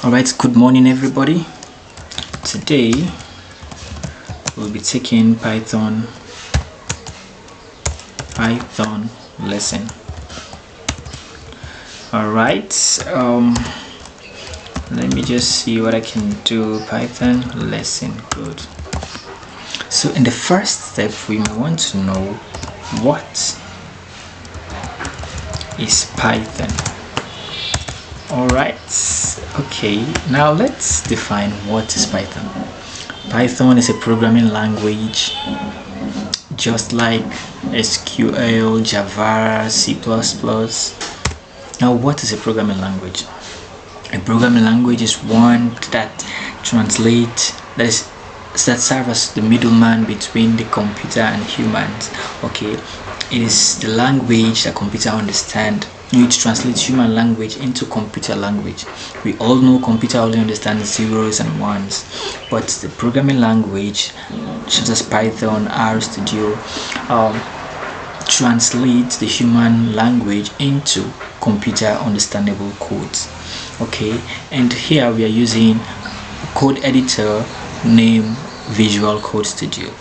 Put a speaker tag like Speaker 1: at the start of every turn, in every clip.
Speaker 1: Alright, good morning everybody. Today we'll be taking Python lesson. Alright, let me just see what I can do. Python lesson, good. So in the first step we may want to know what is Python. Alright, okay, now let's define what is Python. Python is a programming language just like SQL, Java, C++. Now what is a programming language? A programming language is one that serves as the middleman between the computer and humans. Okay, it is the language that computer understand. It translates human language into computer language. We all know computer only understands zeros and ones, but the programming language such as Python, RStudio, translates the human language into computer understandable codes. Okay, and here we are using a code editor named Visual Code Studio.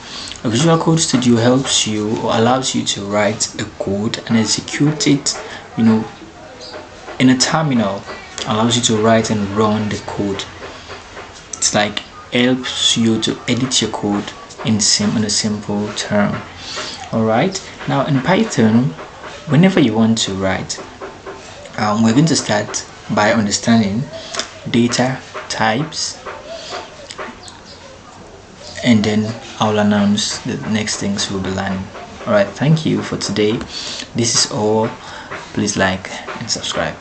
Speaker 1: A Visual Code Studio helps you or allows you to write a code and execute it, in a terminal. Allows you to write and run the code. It's like helps you to edit your code in a simple term. Alright, now in Python, whenever you want to write, we're going to start by understanding data types, and then I'll announce the next things we'll be learning. Alright, thank you for today. This is all. Please like and subscribe.